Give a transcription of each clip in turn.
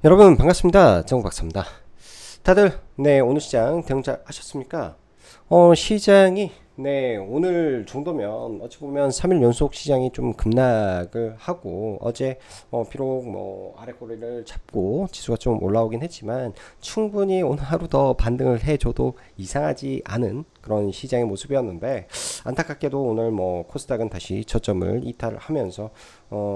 여러분 반갑습니다. 정박사입니다. 다들 오늘 시장 대응 잘 하셨습니까? 시장이 오늘 정도면 어찌 보면 3일 연속 시장이 좀 급락을 하고 어제 비록 뭐 아래 꼬리를 잡고 지수가 좀 올라오긴 했지만 충분히 오늘 하루 더 반등을 해줘도 이상하지 않은 그런 시장의 모습이었는데 안타깝게도 오늘 뭐 코스닥은 다시 저점을 이탈하면서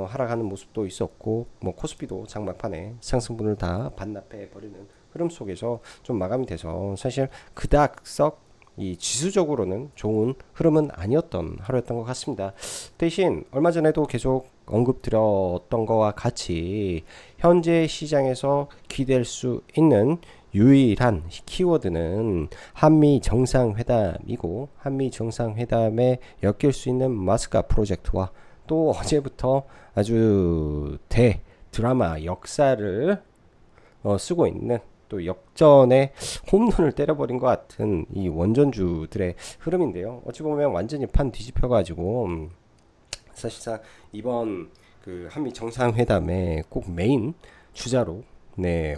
하락하는 모습도 있었고 뭐 코스피도 장막판에 상승분을 다 반납해 버리는 흐름 속에서 좀 마감이 돼서 사실 그닥 썩 이 지수적으로는 좋은 흐름은 아니었던 하루였던 것 같습니다. 대신 얼마 전에도 계속 언급드렸던 것과 같이 현재 시장에서 기댈 수 있는 유일한 키워드는 한미 정상회담이고 한미 정상회담에 엮일 수 있는 마스크 프로젝트와 또 어제부터 아주 대 드라마 역사를 쓰고 있는 또 역전의 홈런을 때려버린 것 같은 이 원전주들의 흐름인데요. 어찌 보면 완전히 판 뒤집혀가지고 사실상 이번 그 한미 정상회담의 꼭 메인 주자로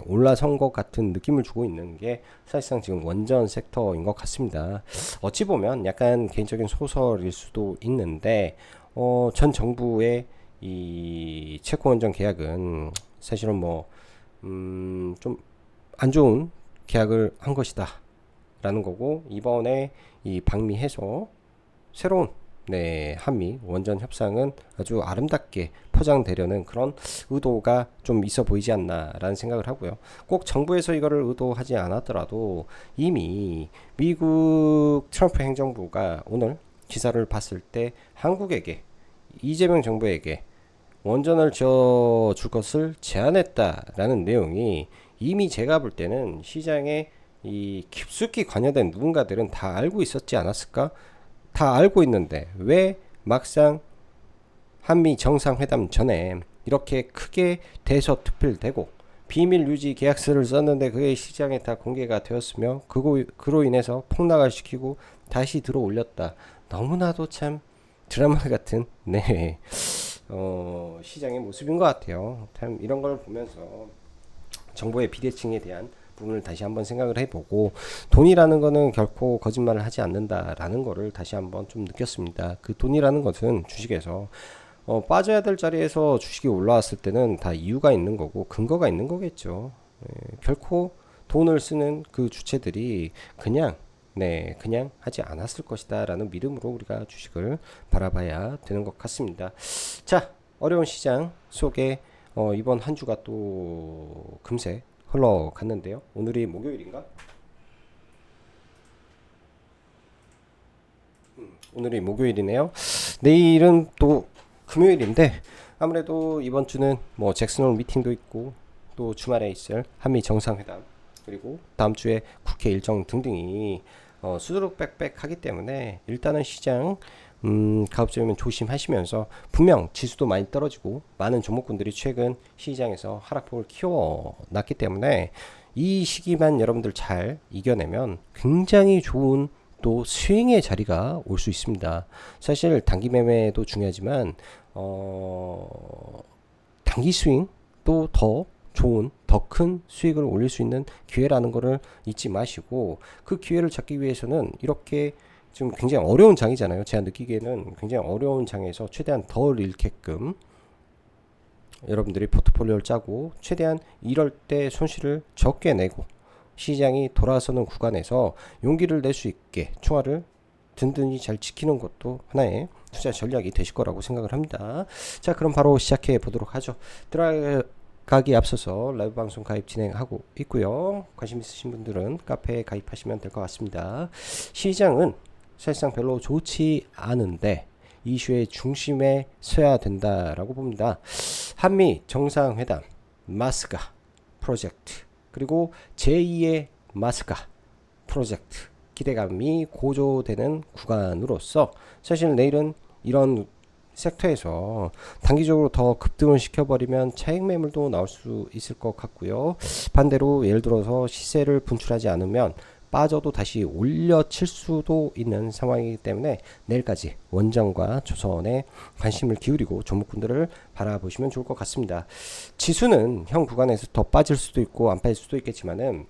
올라선 것 같은 느낌을 주고 있는 게 사실상 지금 원전 섹터인 것 같습니다. 어찌 보면 약간 개인적인 소설일 수도 있는데 전 정부의 이 체코 원전 계약은 사실은 뭐 좀 안 좋은 계약을 한 것이다 라는 거고 이번에 이 방미해서 새로운 한미 원전 협상은 아주 아름답게 포장되려는 그런 의도가 좀 있어 보이지 않나 라는 생각을 하고요. 꼭 정부에서 이거를 의도하지 않았더라도 이미 미국 트럼프 행정부가 오늘 기사를 봤을 때 한국에게 이재명 정부에게 원전을 지어줄 것을 제안했다라는 내용이 이미 제가 볼 때는 시장에 이 깊숙이 관여된 누군가들은 다 알고 있었지 않았을까? 다 알고 있는데 왜 막상 한미 정상회담 전에 이렇게 크게 대서특필되고 비밀 유지 계약서를 썼는데 그게 시장에 다 공개가 되었으며 그로 인해서 폭락을 시키고 다시 들어 올렸다. 너무나도 참 드라마 같은 시장의 모습인 것 같아요. 참 이런 걸 보면서 정부의 비대칭에 대한 부분을 다시 한번 생각을 해보고 돈이라는 거는 결코 거짓말을 하지 않는다라는 거를 다시 한번 좀 느꼈습니다. 그 돈이라는 것은 주식에서 빠져야 될 자리에서 주식이 올라왔을 때는 다 이유가 있는 거고 근거가 있는 거겠죠. 결코 돈을 쓰는 그 주체들이 그냥 하지 않았을 것이다 라는 믿음으로 우리가 주식을 바라봐야 되는 것 같습니다. 자, 어려운 시장 속에 이번 한 주가 또 금세 흘러갔는데요. 오늘이 목요일인가? 오늘이 목요일이네요. 내일은 또 금요일인데 아무래도 이번 주는 뭐 잭슨홀 미팅도 있고 또 주말에 있을 한미 정상회담 그리고 다음 주에 국회 일정 등등이 수두룩빽빽하기 때문에 일단은 시장 가급적이면 조심하시면서 분명 지수도 많이 떨어지고 많은 종목군들이 최근 시장에서 하락폭을 키워놨기 때문에 이 시기만 여러분들 잘 이겨내면 굉장히 좋은 또 스윙의 자리가 올 수 있습니다. 사실 단기 매매도 중요하지만 단기 스윙 또 더 좋은 더 큰 수익을 올릴 수 있는 기회라는 것을 잊지 마시고 그 기회를 잡기 위해서는 이렇게 지금 굉장히 어려운 장이잖아요. 제가 느끼기에는 굉장히 어려운 장에서 최대한 덜 잃게끔 여러분들이 포트폴리오를 짜고 최대한 이럴 때 손실을 적게 내고 시장이 돌아서는 구간에서 용기를 낼 수 있게 총알을 든든히 잘 지키는 것도 하나의 투자 전략이 되실 거라고 생각을 합니다. 자, 그럼 바로 시작해 보도록 하죠. 들어가기 앞서서 라이브 방송 가입 진행하고 있고요. 관심 있으신 분들은 카페에 가입하시면 될 것 같습니다. 시장은 사실상 별로 좋지 않은데 이슈의 중심에 서야 된다라고 봅니다. 한미 정상회담 마스크 프로젝트 그리고 제2의 마스크 프로젝트 기대감이 고조되는 구간으로서 사실 내일은 이런 섹터에서 단기적으로 더 급등을 시켜버리면 차익 매물도 나올 수 있을 것 같고요. 반대로 예를 들어서 시세를 분출하지 않으면 빠져도 다시 올려칠 수도 있는 상황이기 때문에 내일까지 원전과 조선에 관심을 기울이고 종목군들을 바라보시면 좋을 것 같습니다. 지수는 현 구간에서 더 빠질 수도 있고 안 빠질 수도 있겠지만은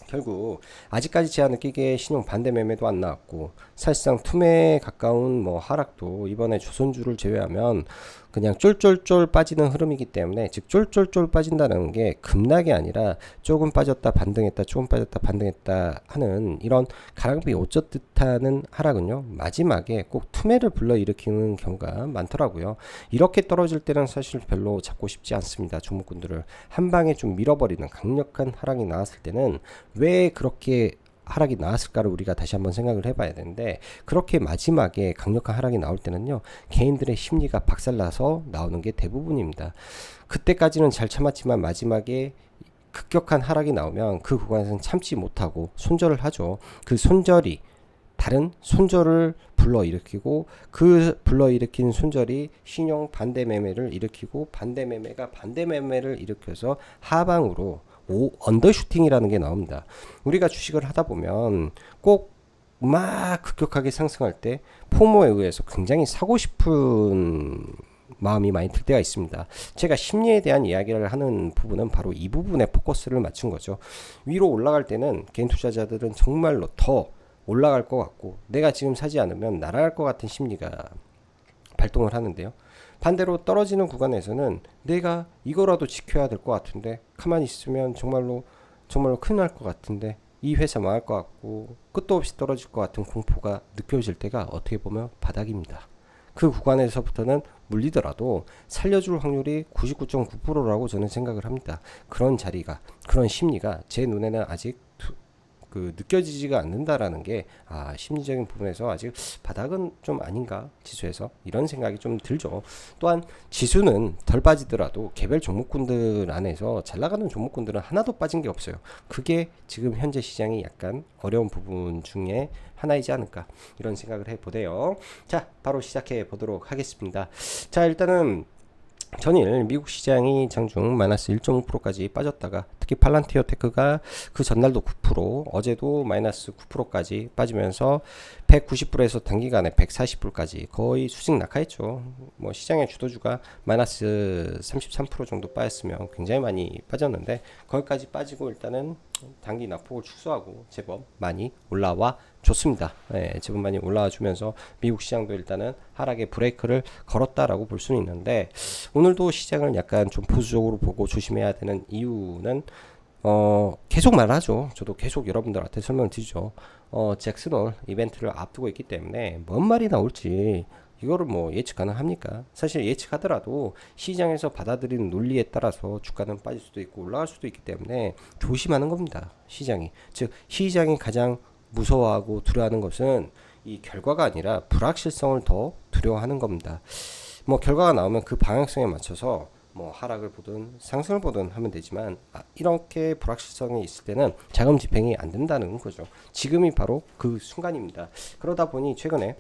결국 아직까지 제한을 끼게 신용 반대 매매도 안 나왔고 사실상 투매에 가까운 뭐 하락도 이번에 조선주를 제외하면 그냥 쫄쫄쫄 빠지는 흐름이기 때문에, 즉 쫄쫄쫄 빠진다는 게 급락이 아니라 조금 빠졌다 반등했다 조금 빠졌다 반등했다 하는 이런 가랑비 옷젖 듯하는 하락은요 마지막에 꼭 투매를 불러일으키는 경우가 많더라고요. 이렇게 떨어질 때는 사실 별로 잡고 싶지 않습니다. 종목군들을 한 방에 좀 밀어버리는 강력한 하락이 나왔을 때는 왜 그렇게 하락이 나왔을까를 우리가 다시 한번 생각을 해봐야 되는데, 그렇게 마지막에 강력한 하락이 나올 때는요 개인들의 심리가 박살나서 나오는 게 대부분입니다. 그때까지는 잘 참았지만 마지막에 급격한 하락이 나오면 그 구간에서는 참지 못하고 손절을 하죠. 그 손절이 다른 손절을 불러일으키고 그 불러일으킨 손절이 신용 반대 매매를 일으키고 반대 매매가 반대 매매를 일으켜서 하방으로 언더슈팅이라는 게 나옵니다. 우리가 주식을 하다 보면 꼭 막 급격하게 상승할 때 포모에 의해서 굉장히 사고 싶은 마음이 많이 들 때가 있습니다. 제가 심리에 대한 이야기를 하는 부분은 바로 이 부분에 포커스를 맞춘 거죠. 위로 올라갈 때는 개인 투자자들은 정말로 더 올라갈 것 같고 내가 지금 사지 않으면 날아갈 것 같은 심리가 발동을 하는데요. 반대로 떨어지는 구간에서는 내가 이거라도 지켜야 될 것 같은데 가만히 있으면 정말로 큰일 날 것 같은데 이 회사 망할 것 같고 끝도 없이 떨어질 것 같은 공포가 느껴질 때가 어떻게 보면 바닥입니다. 그 구간에서부터는 물리더라도 살려줄 확률이 99.9%라고 저는 생각을 합니다. 그런 자리가, 그런 심리가 제 눈에는 아직 느껴지지가 않는다라는 게 심리적인 부분에서 아직 바닥은 좀 아닌가 지수에서 이런 생각이 좀 들죠. 또한 지수는 덜 빠지더라도 개별 종목군들 안에서 잘 나가는 종목군들은 하나도 빠진 게 없어요. 그게 지금 현재 시장이 약간 어려운 부분 중에 하나이지 않을까 이런 생각을 해보대요. 자, 바로 시작해 보도록 하겠습니다. 자, 일단은 전일 미국 시장이 장중 마이너스 1.5%까지 빠졌다가 특히 팔란티어 테크가 그 전날도 9%, 어제도 마이너스 9%까지 빠지면서 190불에서 단기간에 140불까지 거의 수직 낙하했죠. 뭐 시장의 주도주가 마이너스 33% 정도 빠졌으면 굉장히 많이 빠졌는데 거기까지 빠지고 일단은 단기 낙폭을 축소하고 제법 많이 올라와 줬습니다. 제법 많이 올라와 주면서 미국 시장도 일단은 하락의 브레이크를 걸었다라고 볼 수는 있는데, 오늘도 시장을 약간 좀 보수적으로 보고 조심해야 되는 이유는 계속 말하죠. 저도 계속 여러분들한테 설명을 드리죠. 잭슨홀 이벤트를 앞두고 있기 때문에 뭔 말이 나올지 이거를 뭐 예측 가능합니까? 사실 예측하더라도 시장에서 받아들이는 논리에 따라서 주가는 빠질 수도 있고 올라갈 수도 있기 때문에 조심하는 겁니다. 시장이. 즉 시장이 가장 무서워하고 두려워하는 것은 이 결과가 아니라 불확실성을 더 두려워하는 겁니다. 뭐 결과가 나오면 그 방향성에 맞춰서 뭐 하락을 보든 상승을 보든 하면 되지만 이렇게 불확실성이 있을 때는 자금 집행이 안 된다는 거죠. 지금이 바로 그 순간입니다. 그러다 보니 최근에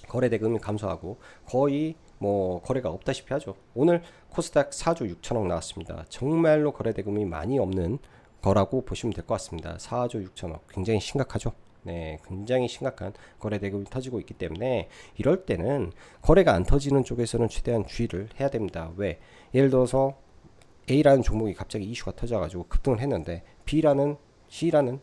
거래 대금이 감소하고 거의 뭐 거래가 없다시피 하죠. 오늘 코스닥 4조 6천억 나왔습니다. 정말로 거래 대금이 많이 없는 거라고 보시면 될 것 같습니다. 4조 6천억 굉장히 심각하죠. 네, 굉장히 심각한 거래 대금이 터지고 있기 때문에 이럴 때는 거래가 안 터지는 쪽에서는 최대한 주의를 해야 됩니다. 왜? 예를 들어서 A라는 종목이 갑자기 이슈가 터져가지고 급등을 했는데 B라는 C라는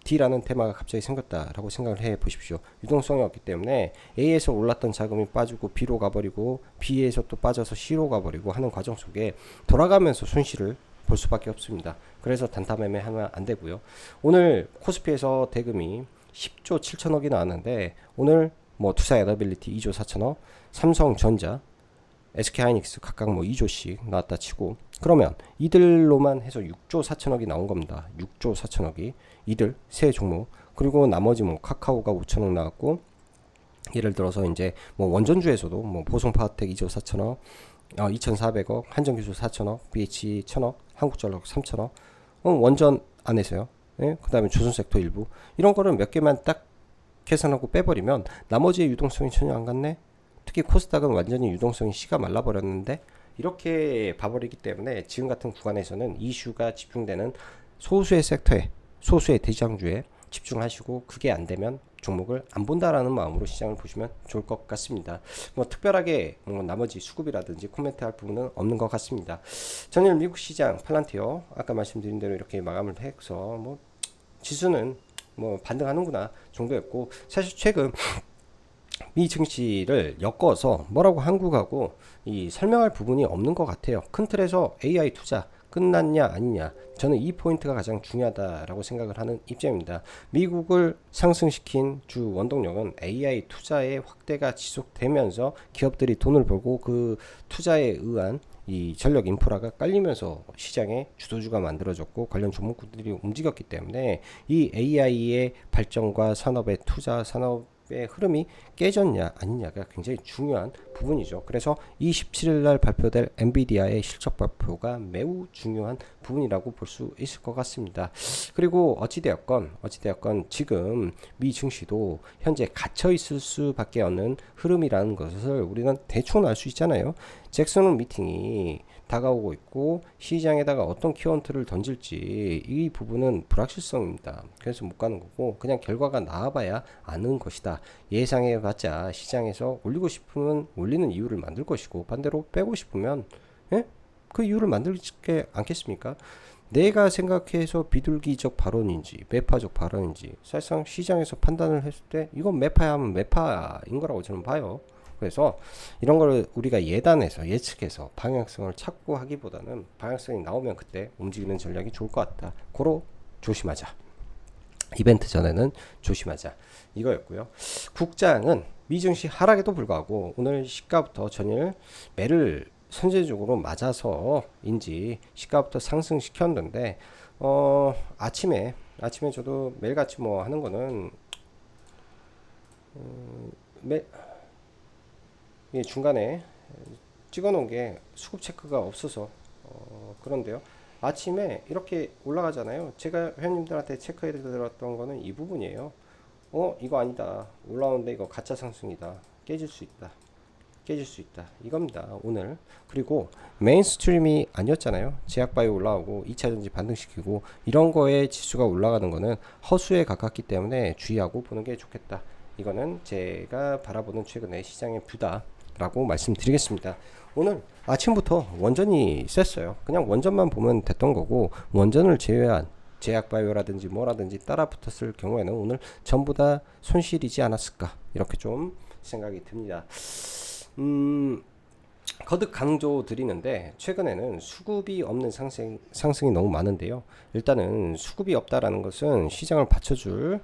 D라는 테마가 갑자기 생겼다라고 생각을 해 보십시오. 유동성이 없기 때문에 A에서 올랐던 자금이 빠지고 B로 가버리고 B에서 또 빠져서 C로 가버리고 하는 과정 속에 돌아가면서 손실을 볼 수밖에 없습니다. 그래서 단타 매매 하면 안 되고요. 오늘 코스피에서 대금이 10조 7천억이 나왔는데 오늘 뭐 투자 에너빌리티 2조 4천억, 삼성전자, SK하이닉스 각각 뭐 2조씩 나왔다 치고, 그러면 이들로만 해서 6조 4천억이 나온 겁니다. 6조 4천억이 이들 세 종목, 그리고 나머지 뭐 카카오가 5천억 나왔고, 예를 들어서 이제 뭐 원전주에서도 뭐 보성파워텍 2조 4천억, 2,400억, 한전기술 4천억, BH 1,000억, 한국전력 3천억, 원전 안에서요. 예? 그 다음에 조선섹터 일부, 이런 거를 몇 개만 딱 계산하고 빼버리면 나머지의 유동성이 전혀 안 갔네. 특히 코스닥은 완전히 유동성이 씨가 말라버렸는데, 이렇게 봐버리기 때문에 지금 같은 구간에서는 이슈가 집중되는 소수의 섹터에, 소수의 대장주에 집중하시고 그게 안 되면 종목을 안 본다라는 마음으로 시장을 보시면 좋을 것 같습니다. 뭐 특별하게 뭐 나머지 수급이라든지 코멘트 할 부분은 없는 것 같습니다. 전일 미국 시장 팔란티어 아까 말씀드린 대로 이렇게 마감을 해서 뭐 지수는 뭐 반등하는구나 정도였고, 사실 최근 미 증시를 엮어서 뭐라고 한국하고 이 설명할 부분이 없는 것 같아요. 큰 틀에서 AI 투자 끝났냐 아니냐, 저는 이 포인트가 가장 중요하다라고 생각을 하는 입장입니다. 미국을 상승시킨 주 원동력은 AI 투자의 확대가 지속되면서 기업들이 돈을 벌고 그 투자에 의한 이 전력 인프라가 깔리면서 시장에 주도주가 만들어졌고 관련 종목들이 움직였기 때문에 이 AI의 발전과 산업의 투자, 산업의 흐름이 깨졌냐 아니냐가 굉장히 중요한 부분이죠. 그래서 27일 날 발표될 엔비디아의 실적 발표가 매우 중요한 부분이라고 볼 수 있을 것 같습니다. 그리고 어찌되었건 지금 미 증시도 현재 갇혀 있을 수밖에 없는 흐름이라는 것을 우리는 대충 알 수 있잖아요. 잭슨 미팅이 다가오고 있고 시장에다가 어떤 키워드를 던질지 이 부분은 불확실성입니다. 그래서 못 가는 거고 그냥 결과가 나와봐야 아는 것이다. 예상해봤자 시장에서 올리고 싶으면 올리는 이유를 만들 것이고 반대로 빼고 싶으면 그 이유를 만들지 않겠습니까? 내가 생각해서 비둘기적 발언인지 매파적 발언인지 사실상 시장에서 판단을 했을 때 이건 매파야 하면 매파인 거라고 저는 봐요. 그래서 이런 걸 우리가 예단해서 예측해서 방향성을 찾고 하기보다는 방향성이 나오면 그때 움직이는 전략이 좋을 것 같다. 고로 조심하자. 이벤트 전에는 조심하자. 이거였고요. 국장은 미증시 하락에도 불구하고 오늘 시가부터 전일 매를 선제적으로 맞아서인지 시가부터 상승시켰는데 아침에 저도 매일같이 뭐 하는 거는 중간에 찍어놓은 게 수급 체크가 없어서 그런데요. 아침에 이렇게 올라가잖아요. 제가 회원님들한테 체크해 드렸던 거는 이 부분이에요. 이거 아니다. 올라오는데 이거 가짜 상승이다. 깨질 수 있다. 이겁니다. 오늘. 그리고 메인스트림이 아니었잖아요. 제약바이오 올라오고 2차전지 반등시키고 이런 거에 지수가 올라가는 거는 허수에 가깝기 때문에 주의하고 보는 게 좋겠다. 이거는 제가 바라보는 최근의 시장의 뷰다 라고 말씀드리겠습니다. 오늘 아침부터 원전이 셌어요. 그냥 원전만 보면 됐던 거고 원전을 제외한 제약바이오라든지 뭐라든지 따라 붙었을 경우에는 오늘 전부 다 손실이지 않았을까 이렇게 좀 생각이 듭니다. 거듭 강조 드리는데 최근에는 수급이 없는 상승이 너무 많은데요. 일단은 수급이 없다라는 것은 시장을 받쳐줄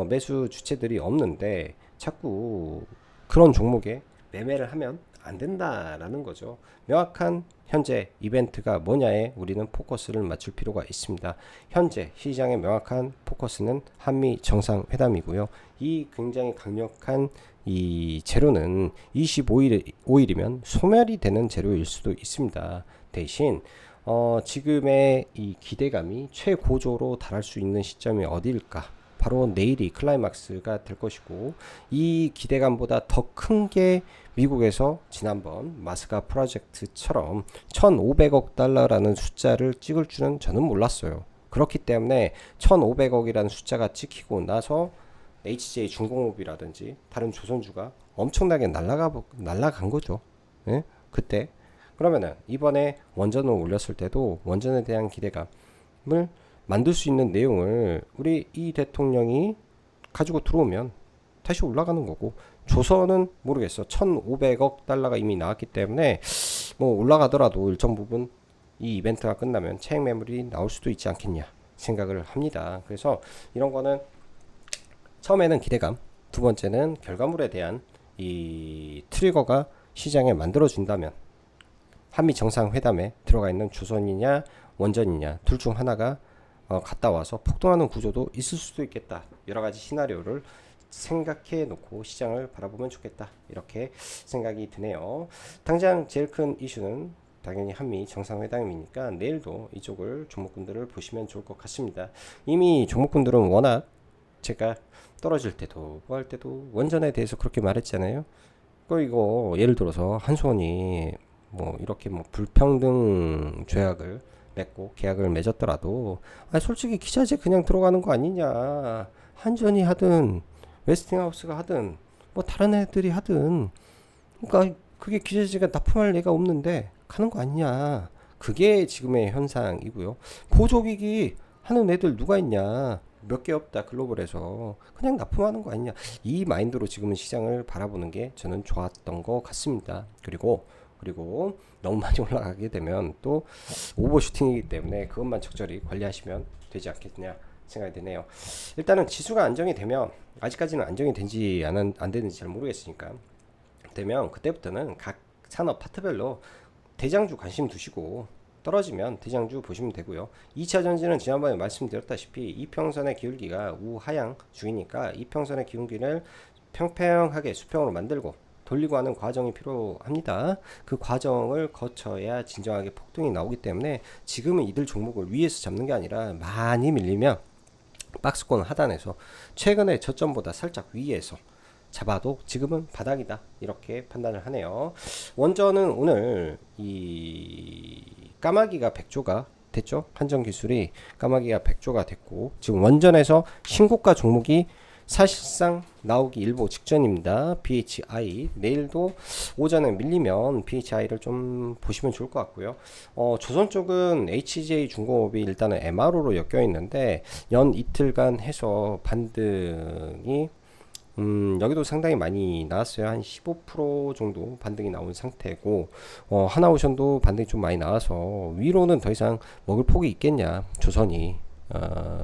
매수 주체들이 없는데 자꾸 그런 종목에 매매를 하면 안 된다라는 거죠. 명확한 현재 이벤트가 뭐냐에 우리는 포커스를 맞출 필요가 있습니다. 현재 시장의 명확한 포커스는 한미 정상회담이고요. 이 굉장히 강력한 이 재료는 25일이면 소멸이 되는 재료일 수도 있습니다. 대신 지금의 이 기대감이 최고조로 달할 수 있는 시점이 어디일까? 바로 내일이 클라이막스가 될 것이고 이 기대감보다 더 큰 게 미국에서 지난번 마스가 프로젝트처럼 1,500억 달러라는 숫자를 찍을 줄은 저는 몰랐어요. 그렇기 때문에 1,500억이라는 숫자가 찍히고 나서 HJ 중공업이라든지 다른 조선주가 엄청나게 날아간 거죠. 예? 그때 그러면은 이번에 원전을 올렸을 때도 원전에 대한 기대감을 만들 수 있는 내용을 우리 이 대통령이 가지고 들어오면 다시 올라가는 거고 조선은 모르겠어. 1,500억 달러가 이미 나왔기 때문에 뭐 올라가더라도 일정 부분 이 이벤트가 끝나면 차익 매물이 나올 수도 있지 않겠냐 생각을 합니다. 그래서 이런 거는 처음에는 기대감, 두 번째는 결과물에 대한 이 트리거가 시장에 만들어준다면 한미 정상회담에 들어가 있는 조선이냐 원전이냐 둘 중 하나가 갔다 와서 폭등하는 구조도 있을 수도 있겠다. 여러 가지 시나리오를 생각해 놓고 시장을 바라보면 좋겠다. 이렇게 생각이 드네요. 당장 제일 큰 이슈는 당연히 한미 정상회담이니까 내일도 이쪽을 종목군들을 보시면 좋을 것 같습니다. 이미 종목군들은 워낙 제가 떨어질 때도 뭐 할 때도 원전에 대해서 그렇게 말했잖아요. 이거 예를 들어서 한수원이 뭐 이렇게 뭐 불평등 조약을 맺고 계약을 맺었더라도 솔직히 기자재 그냥 들어가는 거 아니냐. 한전이 하든 웨스팅하우스가 하든 뭐 다른 애들이 하든 그러니까 그게 기자재가 납품할 애가 없는데 가는 거 아니냐. 그게 지금의 현상이고요. 보조기기 하는 애들 누가 있냐. 몇 개 없다 글로벌에서 그냥 납품하는 거 아니냐. 이 마인드로 지금은 시장을 바라보는 게 저는 좋았던 것 같습니다. 그리고 너무 많이 올라가게 되면 또 오버슈팅이기 때문에 그것만 적절히 관리하시면 되지 않겠냐 생각이 드네요. 일단은 지수가 안정이 되면, 아직까지는 안정이 된지 안 되는지 잘 모르겠으니까 되면 그때부터는 각 산업 파트별로 대장주 관심 두시고 떨어지면 대장주 보시면 되고요. 2차 전지는 지난번에 말씀드렸다시피 이평선의 기울기가 우하향 중이니까 이평선의 기울기를 평평하게 수평으로 만들고 돌리고 하는 과정이 필요합니다. 그 과정을 거쳐야 진정하게 폭등이 나오기 때문에 지금은 이들 종목을 위에서 잡는 게 아니라 많이 밀리면 박스권 하단에서 최근에 저점보다 살짝 위에서 잡아도 지금은 바닥이다 이렇게 판단을 하네요. 원전은 오늘 이 까마귀가 100조가 됐죠. 한전기술이 까마귀가 100조가 됐고 지금 원전에서 신고가 종목이 사실상 나오기 일보 직전입니다. BHI 내일도 오전에 밀리면 BHI를 좀 보시면 좋을 것 같고요. 조선 쪽은 HJ중공업이 일단은 MRO로 엮여 있는데 연 이틀간 해서 반등이 여기도 상당히 많이 나왔어요. 한 15% 정도 반등이 나온 상태고, 하나오션도 반등이 좀 많이 나와서 위로는 더 이상 먹을 폭이 있겠냐, 조선이.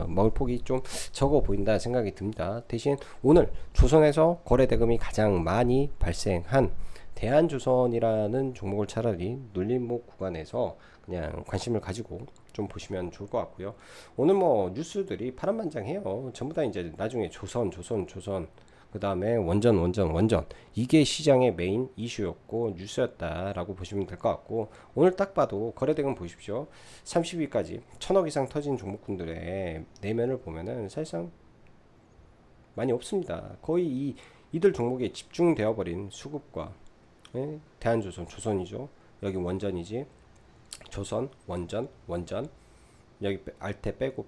먹을 폭이 좀 적어 보인다 생각이 듭니다. 대신 오늘 조선에서 거래 대금이 가장 많이 발생한 대한조선이라는 종목을 차라리 눌림목 구간에서 그냥 관심을 가지고 좀 보시면 좋을 것 같고요. 오늘 뭐 뉴스들이 파란만장해요. 전부 다 이제 나중에 조선 그 다음에 원전 이게 시장의 메인 이슈였고 뉴스였다라고 보시면 될 것 같고, 오늘 딱 봐도 거래대금 보십시오. 30일까지 1000억 이상 터진 종목군들의 내면을 보면은 사실상 많이 없습니다. 거의 이들 종목에 집중되어 버린 수급과, 예? 대한조선 조선이죠. 여기 원전이지. 조선 원전 여기 알테 빼고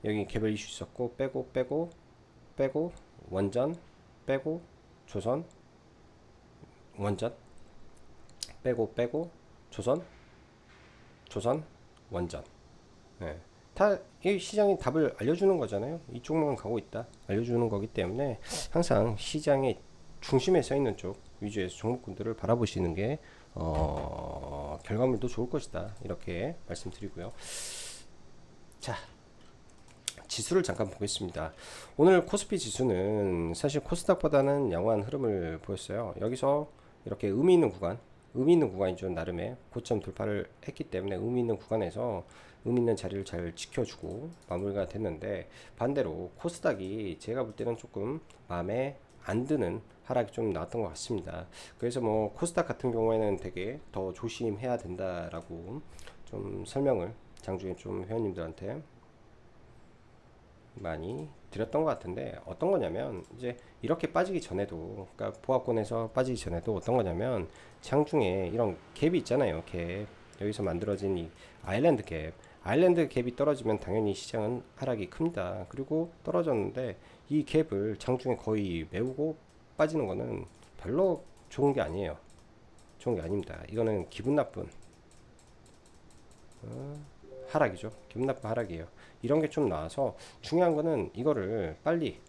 여기 개별 이슈 있었고 빼고 원전 빼고 조선 원전 빼고 조선 원전. 네. 다 이 시장이 답을 알려주는 거잖아요. 이쪽만 가고 있다 알려주는 거기 때문에 항상 시장의 중심에 서 있는 쪽 위주에서 종목군들을 바라보시는 게 결과물도 좋을 것이다 이렇게 말씀드리고요. 자, 지수를 잠깐 보겠습니다. 오늘 코스피 지수는 사실 코스닥보다는 양호한 흐름을 보였어요. 여기서 이렇게 의미 있는 구간이죠. 나름의 고점 돌파를 했기 때문에 의미 있는 구간에서 의미 있는 자리를 잘 지켜주고 마무리가 됐는데, 반대로 코스닥이 제가 볼 때는 조금 마음에 안 드는 하락이 좀 나왔던 것 같습니다. 그래서 뭐 코스닥 같은 경우에는 되게 더 조심해야 된다라고 좀 설명을 장중에 좀 회원님들한테 많이 드렸던 것 같은데, 어떤 거냐면 이제 이렇게 빠지기 전에도, 그러니까 보합권에서 빠지기 전에도 어떤 거냐면 장중에 이런 갭이 있잖아요. 갭 여기서 만들어진 이 아일랜드 갭이 떨어지면 당연히 시장은 하락이 큽니다. 그리고 떨어졌는데 이 갭을 장중에 거의 메우고 빠지는 거는 별로 좋은 게 아니에요. 좋은 게 아닙니다. 이거는 기분 나쁜 하락이죠. 기분 나쁜 하락이에요. 이런 게 좀 나와서 중요한 거는 이거를 빨리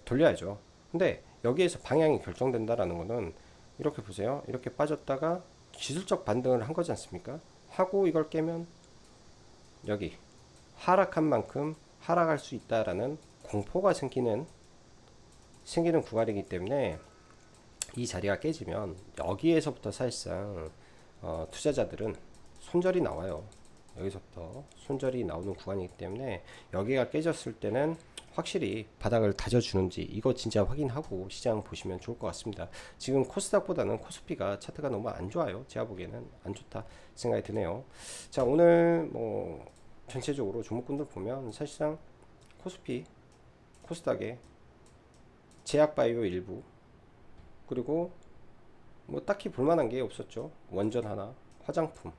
돌려야죠. 근데 여기에서 방향이 결정된다라는 거는 이렇게 보세요. 이렇게 빠졌다가 기술적 반등을 한 거지 않습니까? 하고 이걸 깨면 여기 하락한 만큼 하락할 수 있다라는 공포가 생기는 구간이기 때문에 이 자리가 깨지면 여기에서부터 사실상 투자자들은 손절이 나와요. 여기서부터 손절이 나오는 구간이기 때문에 여기가 깨졌을 때는 확실히 바닥을 다져주는지 이거 진짜 확인하고 시장 보시면 좋을 것 같습니다. 지금 코스닥보다는 코스피가 차트가 너무 안 좋아요. 제가 보기에는 안 좋다 생각이 드네요. 자, 오늘 뭐 전체적으로 종목군들 보면 사실상 코스닥에 제약바이오 일부, 그리고 뭐 딱히 볼만한 게 없었죠. 원전 하나, 화장품,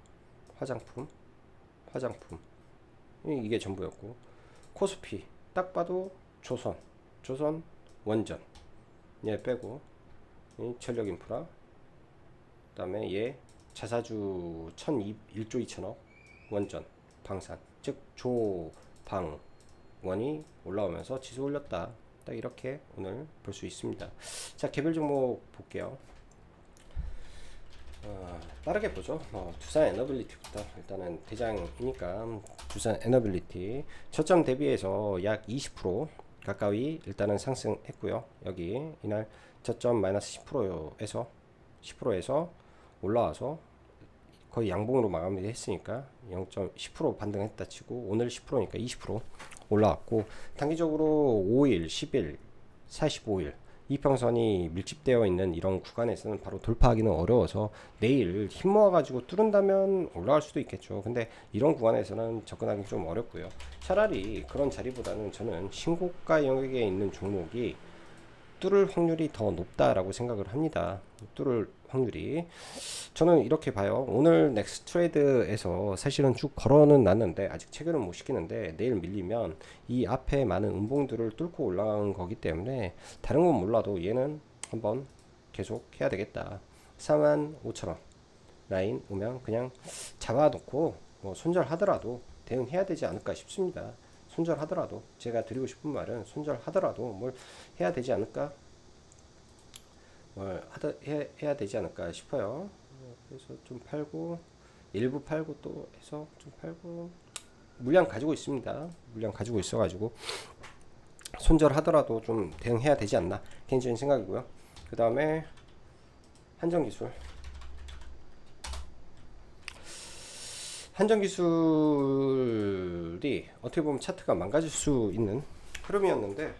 화장품 이게 전부였고, 코스피 딱 봐도 조선 원전 얘 빼고, 이 전력인프라, 그 다음에 얘 자사주 1조 2천억 원전 방산, 즉 조방원이 올라오면서 지수 올렸다. 딱 이렇게 오늘 볼 수 있습니다. 자, 개별 종목 볼게요. 빠르게 보죠. 두산 에너빌리티부터 일단은 대장이니까, 두산 에너빌리티 저점 대비해서 약 20% 가까이 일단은 상승했고요. 여기 이날 저점 마이너스 10%에서 올라와서 거의 양봉으로 마감이 했으니까 0.10% 반등했다 치고, 오늘 10%니까 20% 올라왔고, 단기적으로 5일, 10일, 45일 이평선이 밀집되어 있는 이런 구간에서는 바로 돌파하기는 어려워서 내일 힘 모아가지고 뚫은다면 올라갈 수도 있겠죠. 근데 이런 구간에서는 접근하기 좀 어렵고요. 차라리 그런 자리보다는 저는 신고가 영역에 있는 종목이 뚫을 확률이 더 높다라고 생각을 합니다. 뚫을 확률이, 저는 이렇게 봐요. 오늘 넥스트레이드에서 사실은 쭉 걸어는 놨는데 아직 체결은 못 시키는데, 내일 밀리면 이 앞에 많은 음봉들을 뚫고 올라가는 거기 때문에 다른 건 몰라도 얘는 한번 계속 해야 되겠다. 45,000원 라인 오면 그냥 잡아놓고 뭐 손절하더라도 대응해야 되지 않을까 싶습니다. 손절하더라도, 제가 드리고 싶은 말은 손절하더라도 뭘 해야 되지 않을까, 해야 되지 않을까 싶어요. 그래서 좀 팔고, 일부 팔고 또 해서 좀 팔고, 물량 가지고 있습니다. 물량 가지고 있어가지고 손절하더라도 좀 대응해야 되지 않나, 개인적인 생각이고요. 그 다음에 한정기술이 어떻게 보면 차트가 망가질 수 있는 흐름이었는데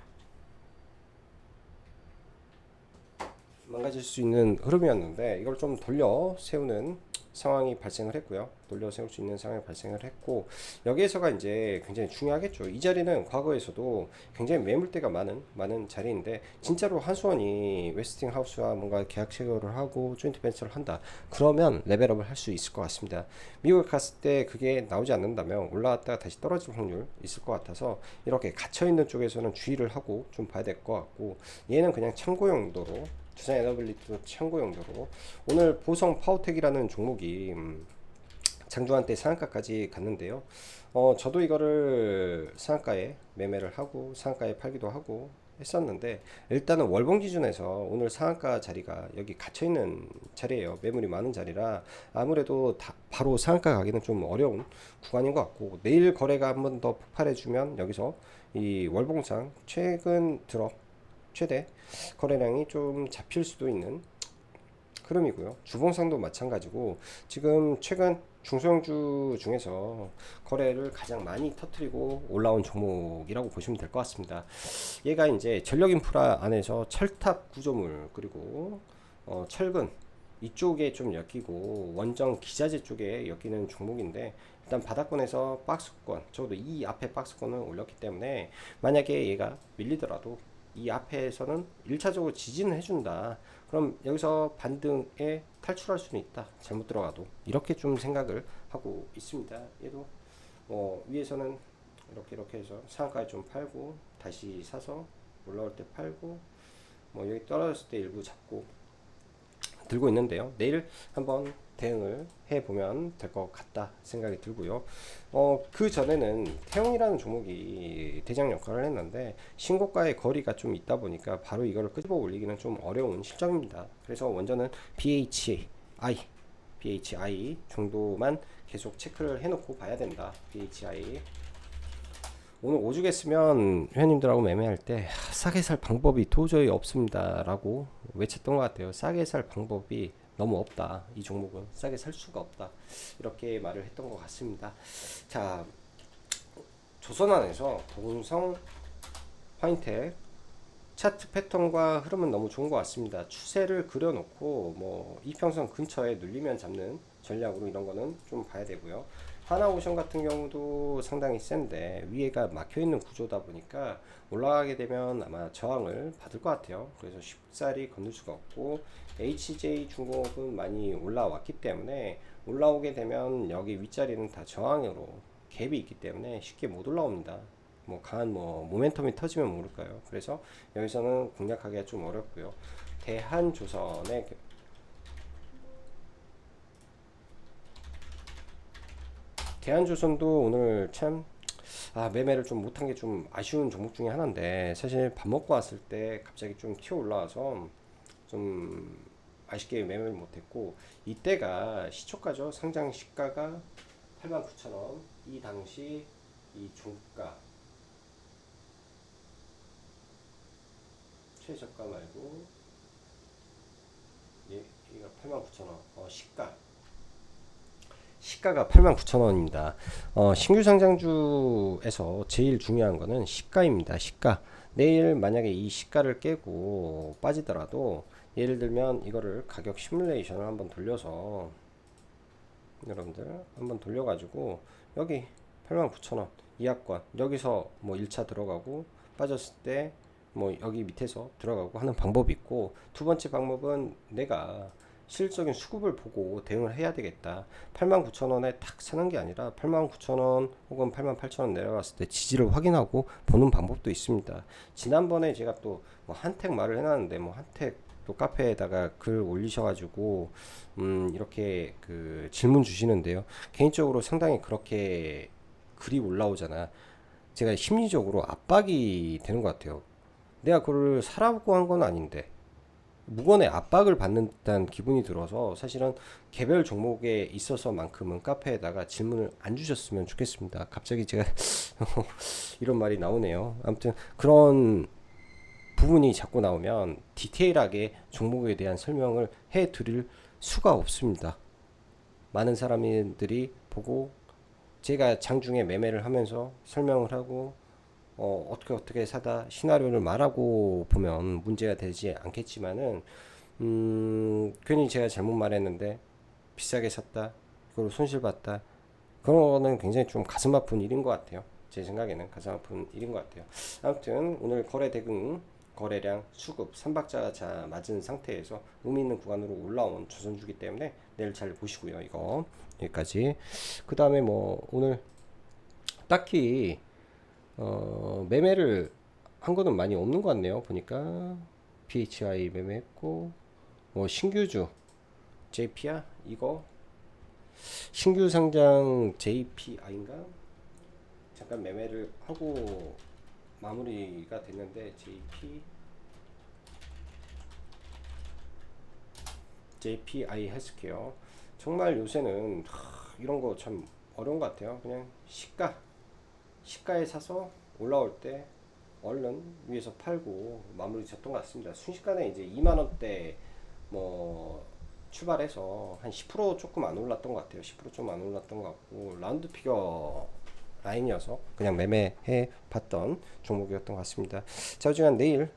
이걸 좀 돌려 세우는 상황이 발생을 했고요. 돌려 세울 수 있는 상황이 발생을 했고, 여기에서가 이제 굉장히 중요하겠죠. 이 자리는 과거에서도 굉장히 매물대가 많은 자리인데, 진짜로 한수원이 웨스팅하우스와 뭔가 계약 체결을 하고 조인트 벤처를 한다 그러면 레벨업을 할 수 있을 것 같습니다. 미국에 갔을 때 그게 나오지 않는다면 올라왔다가 다시 떨어질 확률 있을 것 같아서, 이렇게 갇혀있는 쪽에서는 주의를 하고 좀 봐야 될 것 같고, 얘는 그냥 참고 용도로, 두산 에너빌리티도 참고 용도로. 오늘 보성 파워텍이라는 종목이 장중한 때 상한가까지 갔는데요. 저도 이거를 상한가에 매매를 하고 상한가에 팔기도 하고 했었는데, 일단은 월봉 기준에서 오늘 상한가 자리가 여기 갇혀있는 자리예요. 매물이 많은 자리라 아무래도 바로 상한가 가기는 좀 어려운 구간인 것 같고, 내일 거래가 한 번 더 폭발해주면 여기서 이 월봉상 최근 들어 최대 거래량이 좀 잡힐 수도 있는 흐름이고요. 주봉상도 마찬가지고, 지금 최근 중소형주 중에서 거래를 가장 많이 터트리고 올라온 종목이라고 보시면 될 것 같습니다. 얘가 이제 전력인프라 안에서 철탑 구조물, 그리고 철근 이쪽에 좀 엮이고 원전 기자재 쪽에 엮이는 종목인데, 일단 바닥권에서 박스권, 적어도 이 앞에 박스권을 올렸기 때문에 만약에 얘가 밀리더라도 이 앞에서는 1차적으로 지지는 해준다. 그럼 여기서 반등에 탈출할 수는 있다. 잘못 들어가도. 이렇게 좀 생각을 하고 있습니다. 얘도 위에서는 이렇게 해서 상한가에 좀 팔고 다시 사서 올라올 때 팔고, 여기 떨어졌을 때 일부 잡고 들고 있는데요. 내일 한번 대응을 해보면 될 것 같다 생각이 들고요. 그 전에는 태용이라는 종목이 대장 역할을 했는데, 신고가의 거리가 좀 있다 보니까 바로 이거를 끄집어 올리기는 좀 어려운 실정입니다. 그래서 원저는 BHI 정도만 계속 체크를 해놓고 봐야 된다. BHI. 오늘 오죽했으면 회원님들하고 매매할 때 싸게 살 방법이 도저히 없습니다 라고 외쳤던 것 같아요. 싸게 살 방법이 너무 없다. 이 종목은 싸게 살 수가 없다. 이렇게 말을 했던 것 같습니다. 자, 조선안에서 동성 화인텍 차트 패턴과 흐름은 너무 좋은 것 같습니다. 추세를 그려놓고 이평선 근처에 눌리면 잡는 전략으로 이런 거는 좀 봐야 되고요. 하나오션 같은 경우도 상당히 센데 위에가 막혀 있는 구조다 보니까 올라가게 되면 아마 저항을 받을 것 같아요. 그래서 쉽사리 건들 수가 없고, HJ 중공업은 많이 올라왔기 때문에 올라오게 되면 여기 윗자리는 다 저항으로 갭이 있기 때문에 쉽게 못 올라옵니다. 뭐 강한 뭐 모멘텀이 터지면 모를까요. 그래서 여기서는 공략하기가 좀 어렵고요. 대한조선의 대한조선도 오늘 참 매매를 좀 못한 게 좀 아쉬운 종목 중에 하나인데, 사실 밥 먹고 왔을 때 갑자기 좀 튀어 올라와서 좀 아쉽게 매매를 못했고, 이때가 시초가죠. 상장 시가가 89,000원, 이 당시 이 종가 최저가 말고 얘가 89,000원, 시가가 89,000원입니다. 신규 상장주에서 제일 중요한 거는 시가입니다. 시가. 내일 만약에 이 시가를 깨고 빠지더라도, 예를 들면 이거를 가격 시뮬레이션을 한번 돌려서, 여러분들 한번 돌려가지고 여기 89,000원 이하권, 여기서 뭐 1차 들어가고 빠졌을 때 뭐 여기 밑에서 들어가고 하는 방법이 있고, 두 번째 방법은 내가 실질적인 수급을 보고 대응을 해야 되겠다. 89,000원에 탁 사는 게 아니라 89,000원 혹은 88,000원 내려갔을 때 지지를 확인하고 보는 방법도 있습니다. 지난번에 제가 또 뭐 한택 말을 해놨는데, 뭐 한택 또 카페에다가 글 올리셔가지고 이렇게 그 질문 주시는데요. 개인적으로 상당히 그렇게 글이 올라오잖아. 제가 심리적으로 압박이 되는 것 같아요. 내가 그걸 사라고 한 건 아닌데 무건의 압박을 받는 듯한 기분이 들어서, 사실은 개별 종목에 있어서만큼은 카페에다가 질문을 안 주셨으면 좋겠습니다. 갑자기 제가 이런 말이 나오네요. 아무튼 그런 부분이 자꾸 나오면 디테일하게 종목에 대한 설명을 해 드릴 수가 없습니다. 많은 사람들이 보고 제가 장중에 매매를 하면서 설명을 하고 어떻게 사다 시나리오를 말하고 보면 문제가 되지 않겠지만은, 괜히 제가 잘못 말했는데 비싸게 샀다, 그걸 손실 봤다, 그런 거는 굉장히 좀 가슴 아픈 일인 것 같아요. 제 생각에는 가슴 아픈 일인 것 같아요. 아무튼 오늘 거래 대금, 거래량, 수급 3박자 자 맞은 상태에서 의미 있는 구간으로 올라온 조선주기 때문에 내일 잘 보시고요. 이거 여기까지. 그 다음에 뭐 오늘 딱히 매매를 한 거는 많이 없는 것 같네요. 보니까 PHI 매매했고, 뭐 신규주 JP야 이거 신규 상장 JPI인가 잠깐 매매를 하고 마무리가 됐는데, JPI 헬스케어 정말 요새는 이런 거 참 어려운 것 같아요. 그냥 시가에 사서 올라올 때 얼른 위에서 팔고 마무리 졌던 것 같습니다. 순식간에 이제 2만원대 뭐 출발해서 한 10% 조금 안 올랐던 것 같아요. 10% 좀 안 올랐던 것 같고, 라운드 피겨 라인이어서 그냥 매매해 봤던 종목이었던 것 같습니다. 자, 어쨌든 내일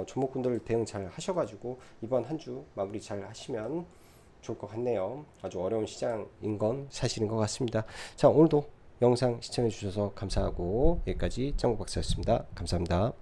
종목군들 대응 잘 하셔가지고 이번 한 주 마무리 잘 하시면 좋을 것 같네요. 아주 어려운 시장인 건 사실인 것 같습니다. 자, 오늘도 영상 시청해 주셔서 감사하고, 여기까지 짱구 박사였습니다. 감사합니다.